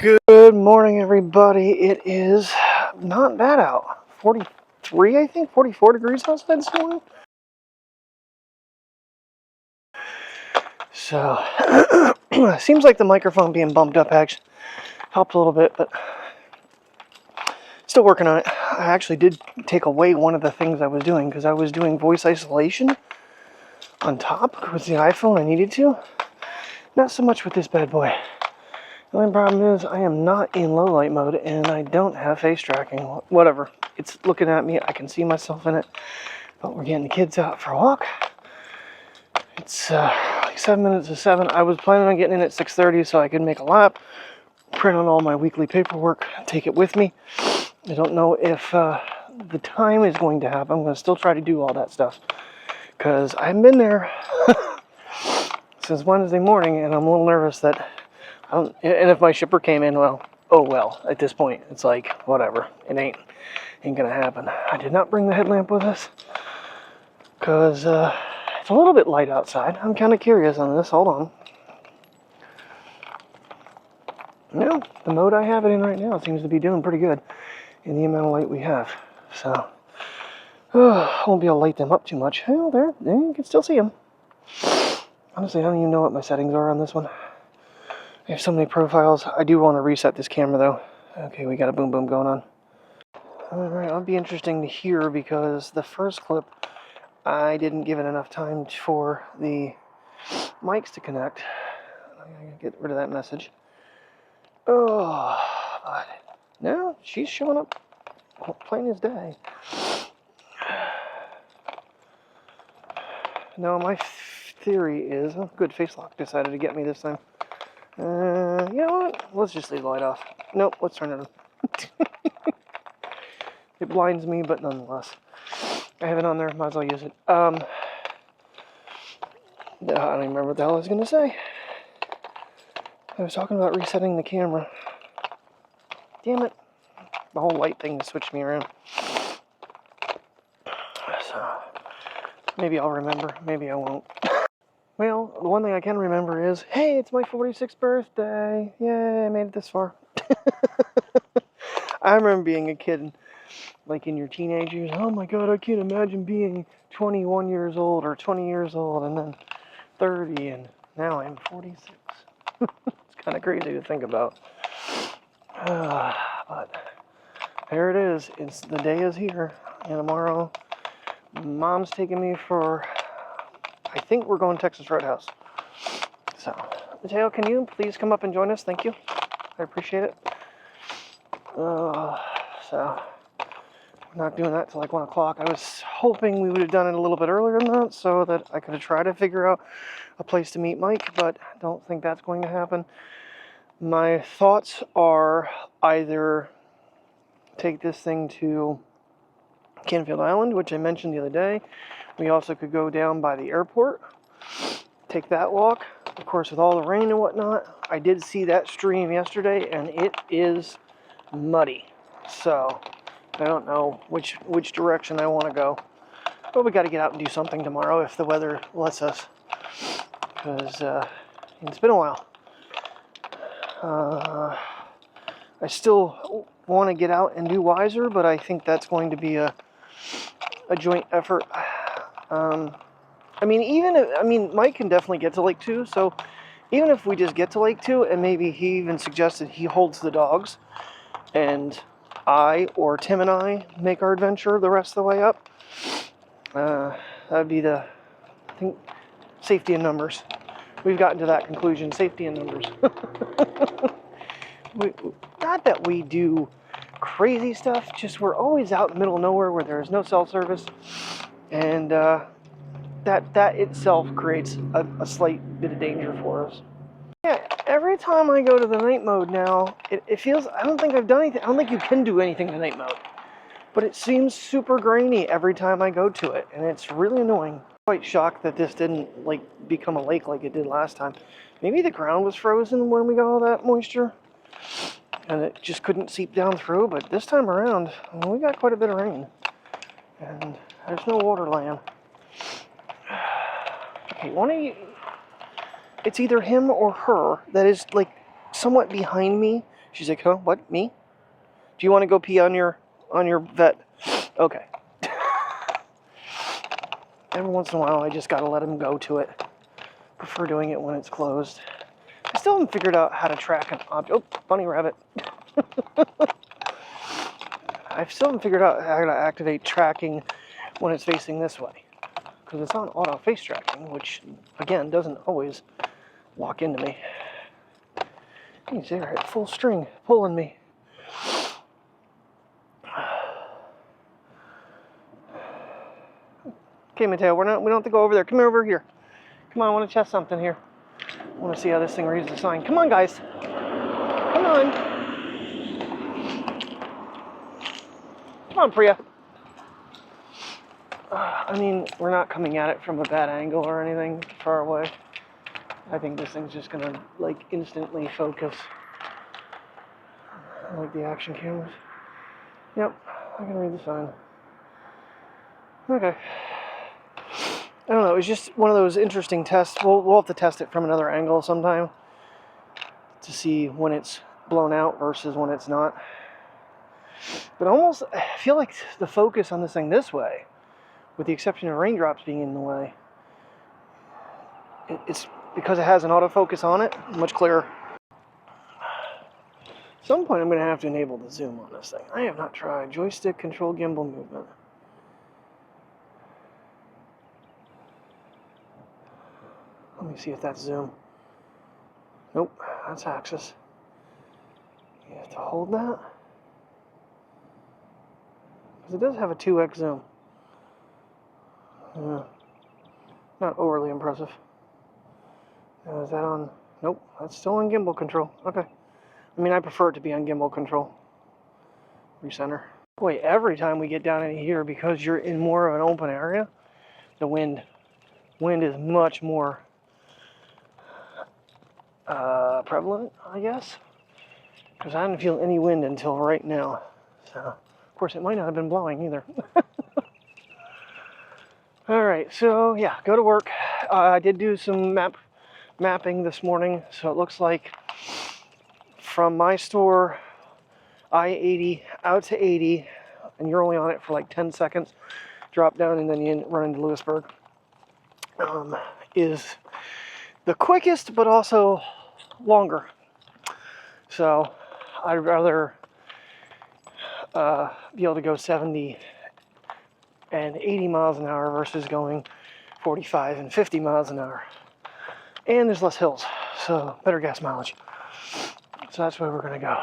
Good morning, everybody. It is not bad out. 43, I think, 44 degrees outside this morning. So, seems like the microphone being bumped up actually helped a little bit, but still working on it. I actually did take away one of the things I was doing because I was doing voice isolation on top with the iPhone. I needed to. Not so much with this bad boy. The only problem is I am not in low light mode and I don't have face tracking. Whatever. It's looking at me. I can see myself in it. But we're getting the kids out for a walk. It's like 7 minutes to 7. I was planning on getting in at 6:30 so I could make a lap, print on all my weekly paperwork, take it with me. I don't know if the time is going to happen. I'm going to still try to do all that stuff because I haven't been there since Wednesday morning and I'm a little nervous that and if my shipper came in, well, oh well, at this point, it's like, whatever, it ain't gonna happen. I did not bring the headlamp with us, because it's a little bit light outside. I'm kind of curious on this, hold on. No, the mode I have it in right now seems to be doing pretty good in the amount of light we have, so, I won't be able to light them up too much. Well, there, you can still see them. Honestly, I don't even know what my settings are on this one. I have so many profiles. I do want to reset this camera though. Okay, we got a boom boom going on. Alright, it'll be interesting to hear because the first clip, I didn't give it enough time for the mics to connect. I'm going to get rid of that message. Oh, but no, she's showing up plain as day. No, my theory is, oh, good, face lock decided to get me this time. You know what? Let's just leave the light off. Nope, let's turn it on. It blinds me, but nonetheless. I have it on there, might as well use it. I don't even remember what the hell I was going to say. I was talking about resetting the camera. Damn it. The whole light thing switched me around. So, maybe I'll remember, maybe I won't. Well, the one thing I can remember is, hey, it's my 46th birthday. Yay, I made it this far. I remember being a kid, like in your teenage years, oh my god, I can't imagine being 21 years old or 20 years old and then 30 and now I'm 46. It's kind of crazy to think about. But there it is. The day is here. And tomorrow, Mom's taking me for, I think we're going Texas Roadhouse. So, Mateo, can you please come up and join us? Thank you. I appreciate it. So, we're not doing that till like 1 o'clock. I was hoping we would have done it a little bit earlier than that so that I could have tried to figure out a place to meet Mike, but I don't think that's going to happen. My thoughts are either take this thing to Canfield Island, which I mentioned the other day. We also could go down by the airport, take that walk. Of course, with all the rain and whatnot, I did see that stream yesterday, and it is muddy. So, I don't know which direction I want to go. But we got to get out and do something tomorrow if the weather lets us. Because it's been a while. I still want to get out and do Wiser, but I think that's going to be a joint effort. Mike can definitely get to Lake 2, so even if we just get to Lake 2, and maybe he even suggested he holds the dogs, and I or Tim and I make our adventure the rest of the way up, that'd be I think, safety in numbers. We've gotten to that conclusion, safety in numbers. Not that we do crazy stuff, just we're always out in the middle of nowhere where there is no cell service, and that itself creates a slight bit of danger for us. Yeah, every time I go to the night mode now, it feels, I don't think I've done anything, I don't think you can do anything in night mode, but it seems super grainy every time I go to it, and it's really annoying. I'm quite shocked that this didn't like become a lake like it did last time. Maybe the ground was frozen when we got all that moisture, and it just couldn't seep down through, but this time around, we got quite a bit of rain, and there's no water laying. Okay, one of you, it's either him or her that is like somewhat behind me She's like, huh, what, me? Do you want to go pee on your vet? Okay. Every once in a while, I just gotta let him go to it. Prefer doing it when it's closed. I still haven't figured out how to track an object. Oh, bunny rabbit. I still haven't figured out how to activate tracking when it's facing this way. Because it's on auto face tracking, which, again, doesn't always walk into me. He's there at full string, pulling me. Okay, Mateo, we don't have to go over there. Come over here. Come on, I want to test something here. I want to see how this thing reads the sign. Come on, guys. Come on. Come on, Priya. I mean, we're not coming at it from a bad angle or anything far away. I think this thing's just gonna, like, instantly focus. I like the action cameras. Yep, I can read the sign. Okay. I don't know, it's just one of those interesting tests. We'll have to test it from another angle sometime to see when it's blown out versus when it's not. But almost, I feel like the focus on this thing this way, with the exception of raindrops being in the way, it's because it has an autofocus on it, much clearer. At some point I'm going to have to enable the zoom on this thing. I have not tried. Joystick control gimbal movement. Let me see if that's zoom. Nope, that's axis. You have to hold that. Because it does have a 2x zoom. Not overly impressive. Now, is that on? Nope, that's still on gimbal control. Okay. I mean, I prefer it to be on gimbal control. Recenter. Boy, every time we get down in here, because you're in more of an open area, the wind is much more prevalent, I guess. Because I didn't feel any wind until right now. So, of course, it might not have been blowing either. All right, so yeah, go to work. I did do some mapping this morning, so it looks like from my store, I-80 out to 80, and you're only on it for like 10 seconds, drop down and then you run into Lewisburg, is the quickest but also longer. So I'd rather be able to go 70 and 80 miles an hour versus going 45 and 50 miles an hour. And there's less hills, so better gas mileage. So that's where we're gonna go.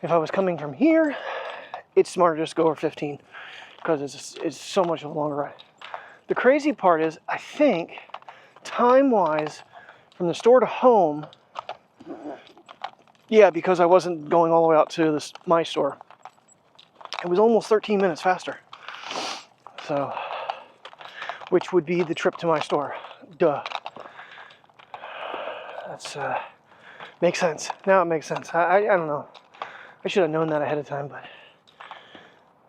If I was coming from here, it's smarter to just go over 15 because it's so much of a longer ride. The crazy part is, I think, time-wise, from the store to home, yeah, because I wasn't going all the way out to my store, it was almost 13 minutes faster. So, which would be the trip to my store. Duh. That's, makes sense. Now it makes sense. I don't know. I should have known that ahead of time, but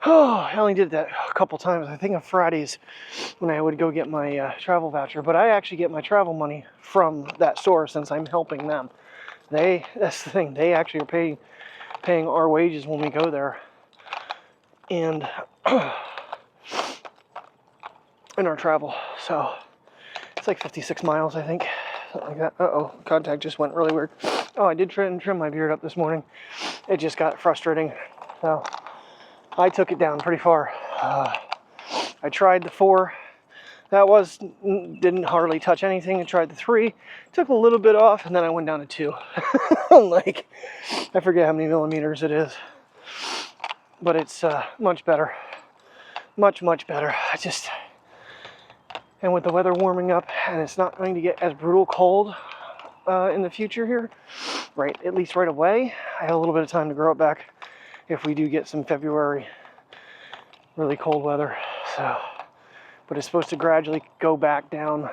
I only did that a couple times. I think on Fridays when I would go get my travel voucher, but I actually get my travel money from that store since I'm helping them. That's the thing. They actually are paying our wages when we go there, and in our travel. So it's like 56 miles, I think, something like that. Uh-oh, contact just went really weird. Oh, I did trim my beard up this morning. It just got frustrating, so I took it down pretty far. I tried the 4. That didn't hardly touch anything. I tried the 3, took a little bit off, and then I went down to 2. Like, I forget how many millimeters it is, but it's much better. Much, much better. And with the weather warming up, and it's not going to get as brutal cold in the future here, right? At least right away, I have a little bit of time to grow it back if we do get some February really cold weather. So, but it's supposed to gradually go back down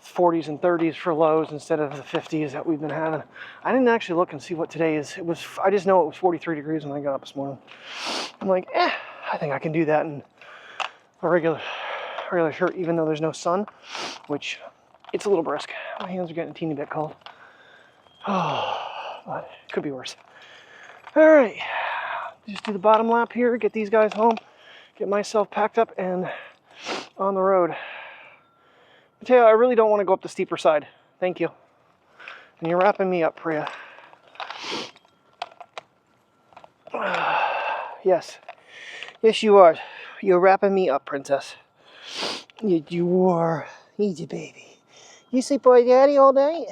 40s and 30s for lows instead of the 50s that we've been having. I didn't actually look and see what today is. I just know it was 43 degrees when I got up this morning. I'm like, I think I can do that in a regular shirt, even though there's no sun, which it's a little brisk. My hands are getting a teeny bit cold. Oh, but Could be worse. All right, just do the bottom lap here, get these guys home, get myself packed up and on the road. I tell you, I really don't want to go up the steeper side. Thank you. And you're wrapping me up, Priya. Yes. Yes, you are. You're wrapping me up, princess. You are. Easy, baby. You sleep by daddy all night?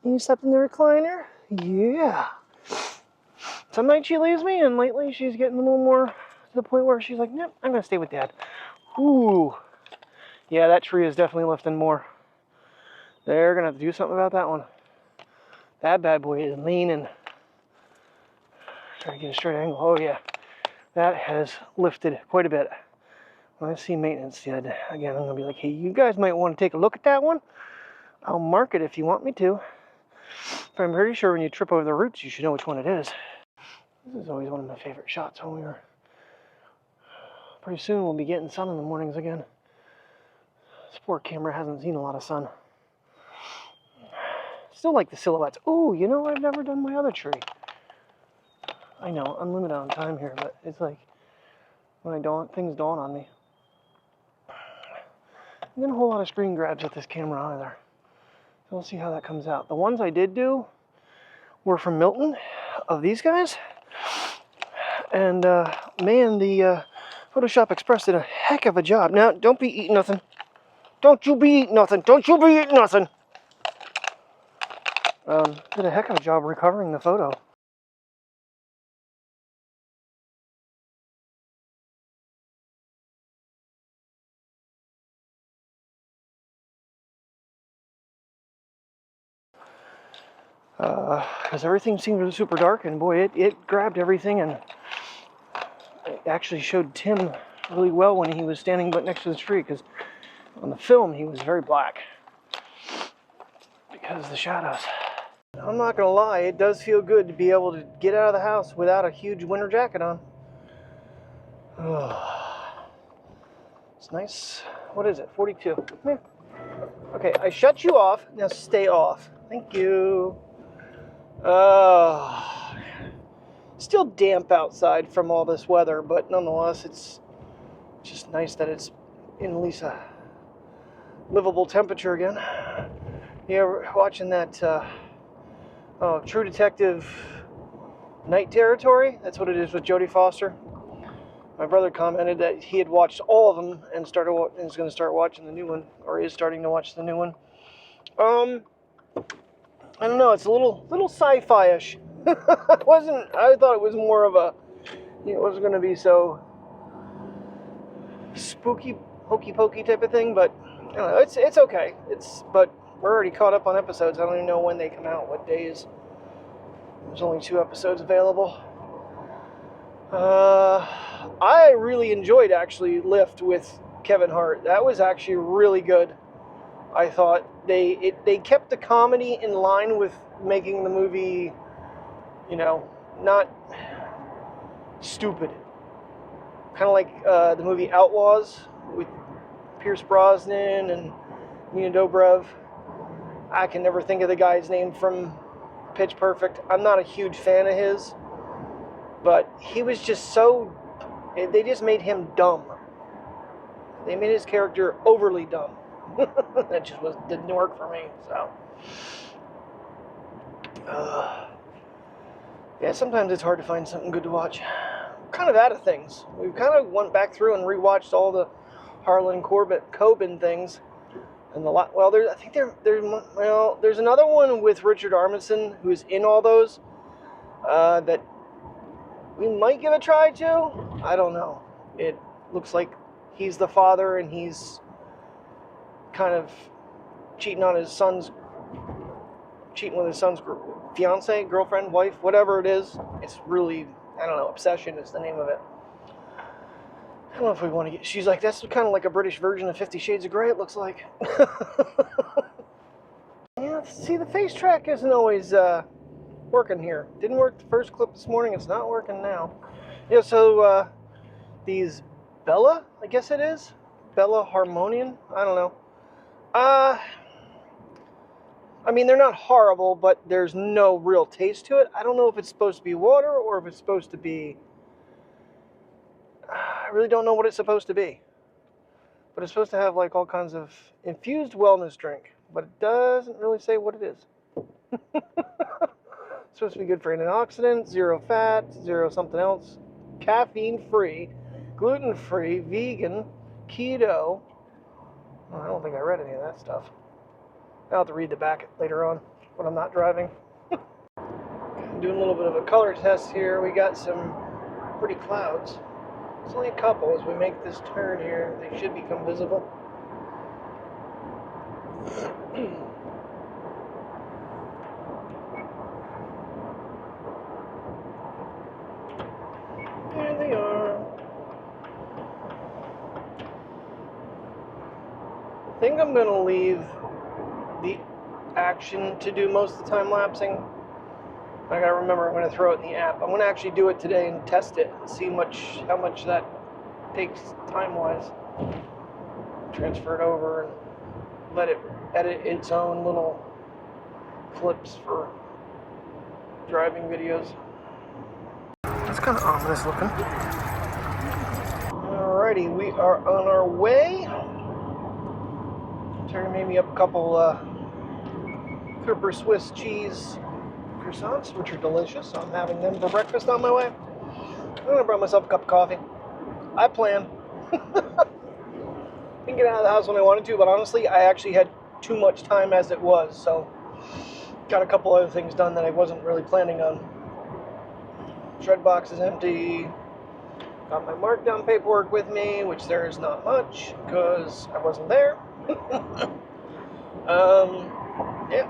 You slept in the recliner? Yeah. Some nights she leaves me, and lately she's getting a little more to the point where she's like, nope, I'm going to stay with dad. Ooh. Yeah, that tree is definitely lifting more. They're going to have to do something about that one. That bad boy is leaning. Try to get a straight angle. Oh, yeah. That has lifted quite a bit. When I see maintenance, again, I'm going to be like, hey, you guys might want to take a look at that one. I'll mark it if you want me to. But I'm pretty sure when you trip over the roots, you should know which one it is. This is always one of my favorite shots when we were... Pretty soon we'll be getting sun in the mornings again. This poor camera hasn't seen a lot of sun. Still like the silhouettes. Ooh, you know, I've never done my other tree. I know, I'm limited on time here, but it's like when things dawn on me. I didn't a whole lot of screen grabs with this camera either. So we'll see how that comes out. The ones I did do were from Milton, of these guys. And man, the Photoshop Express did a heck of a job. Now, don't be eating nothing. Don't you be eating nothing. Don't you be eating nothing. Did a heck of a job recovering the photo. Because everything seemed super dark, and boy, it grabbed everything, and it actually showed Tim really well when he was standing next to the tree, because on the film he was very black because of the shadows. I'm not gonna lie, it does feel good to be able to get out of the house without a huge winter jacket on. It's nice. What is it? 42. Yeah. Okay, I shut you off. Now stay off. Thank you. Still damp outside from all this weather, but nonetheless, it's just nice that it's in at least a livable temperature again. Yeah, we're watching that True Detective Night Territory. That's what it is with Jodie Foster. My brother commented that he had watched all of them and is going to start watching the new one, or is starting to watch the new one. I don't know, it's a little sci-fi-ish. I thought it was more of a, it wasn't going to be so spooky, hokey-pokey type of thing, but I don't know, it's okay. But we're already caught up on episodes. I don't even know when they come out, what days. There's only 2 episodes available. I really enjoyed actually Lift with Kevin Hart. That was actually really good. I thought they kept the comedy in line with making the movie, you know, not stupid. Kind of like the movie Outlaws with Pierce Brosnan and Nina Dobrev. I can never think of the guy's name from Pitch Perfect. I'm not a huge fan of his, but he was just so... They just made him dumb. They made his character overly dumb. That just didn't work for me, so... yeah, sometimes it's hard to find something good to watch. I'm kind of out of things. We've kind of went back through and rewatched all the Harlan Coben things. And there's another one with Richard Armisen who's in all those that we might give a try to. I don't know. It looks like he's the father and he's kind of cheating with his son's fiance, girlfriend, wife, whatever it is. It's really, I don't know, Obsession is the name of it. I don't know if we want to get... She's like, that's kind of like a British version of 50 Shades of Grey, it looks like. Yeah, see, the face track isn't always working here. Didn't work the first clip this morning. It's not working now. Yeah, so these Bella, I guess it is. Bella Harmonian? I don't know. I mean, they're not horrible, but there's no real taste to it. I don't know if it's supposed to be water or if it's supposed to be... I really don't know what it's supposed to be. But it's supposed to have like all kinds of infused wellness drink. But it doesn't really say what it is. It's supposed to be good for antioxidants, 0 fat, 0 something else. Caffeine-free, gluten-free, vegan, keto. Well, I don't think I read any of that stuff. I'll have to read the back later on when I'm not driving. I'm doing a little bit of a color test here. We got some pretty clouds. It's only a couple. As we make this turn here, they should become visible. There they are. I think I'm going to leave the Action to do most of the time lapsing. I gotta remember I'm going to throw it in the app. I'm going to actually do it today and test it and see how much that takes time-wise. Transfer it over and let it edit its own little clips for driving videos. That's kind of ominous looking. Alrighty, we are on our way. Terry made me up a couple Cooper Swiss cheese croissants, which are delicious. So I'm having them for breakfast on my way. I'm gonna bring myself a cup of coffee. I plan. Didn't get out of the house when I wanted to, but honestly, I actually had too much time as it was, so got a couple other things done that I wasn't really planning on. Shred box is empty. Got my markdown paperwork with me, which there is not much because I wasn't there. Yeah.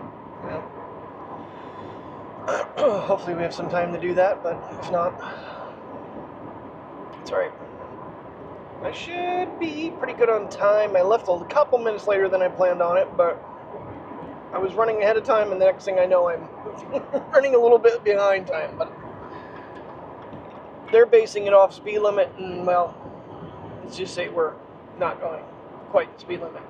Hopefully we have some time to do that, but if not, it's alright. I should be pretty good on time. I left a couple minutes later than I planned on it, but I was running ahead of time, and the next thing I know, I'm running a little bit behind time, but they're basing it off speed limit, and well, let's just say we're not going quite the speed limit.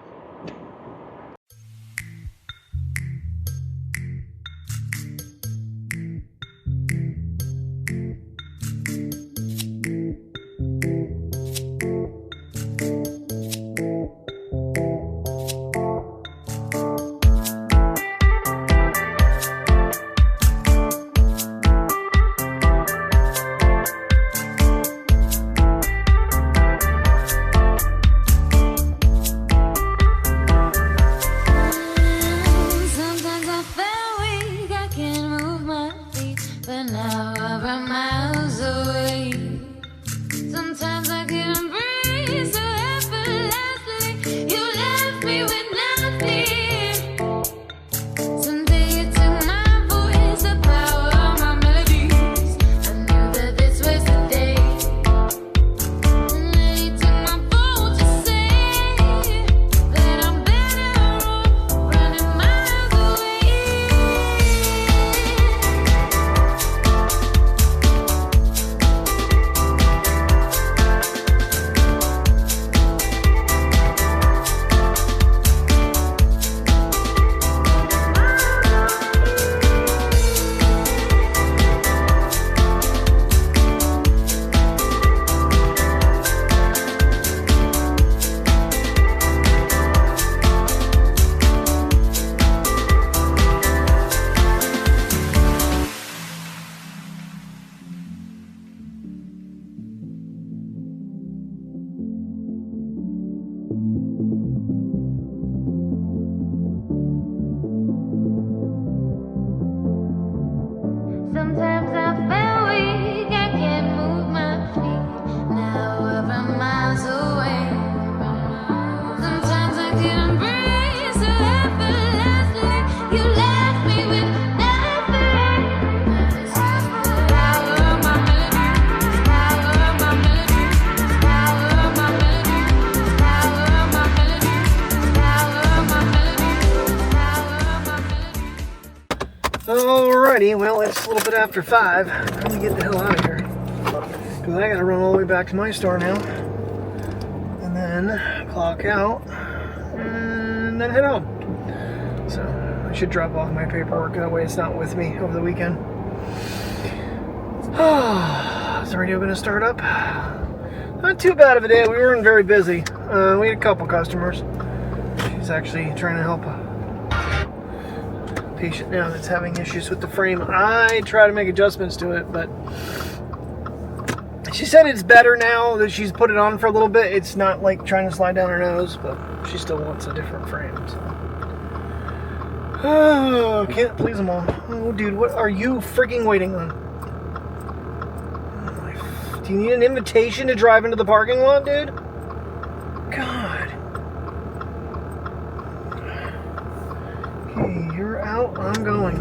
Alrighty, well, it's a little bit after 5. Let me get the hell out of here. Because I gotta run all the way back to my store now. And then clock out. And then head home. So, I should drop off my paperwork, that way it's not with me over the weekend. Is the radio going to start up? Not too bad of a day. We weren't very busy. We had a couple customers. She's actually trying to help a patient now that's having issues with the frame. I try to make adjustments to it, but she said it's better now that she's put it on for a little bit. It's not like trying to slide down her nose, but she still wants a different frame. So. Oh, can't please them all. Oh, dude, what are you freaking waiting on? Do you need an invitation to drive into the parking lot, dude? God. Okay, you're out. I'm going.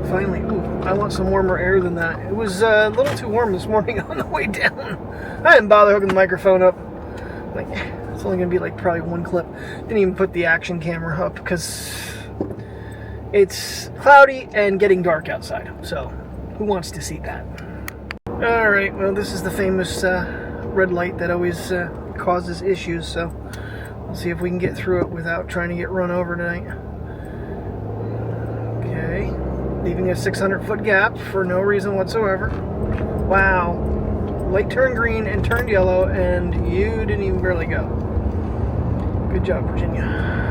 Finally. Ooh, I want some warmer air than that. It was a little too warm this morning on the way down. I didn't bother hooking the microphone up. Like, it's only going to be like probably one clip. Didn't even put the action camera up because it's cloudy and getting dark outside. So, who wants to see that? Alright, well, this is the famous red light that always causes issues, so we'll see if we can get through it without trying to get run over tonight. Okay, leaving a 600-foot gap for no reason whatsoever. Wow. Light turned green and turned yellow, and you didn't even barely go. Good job, Virginia.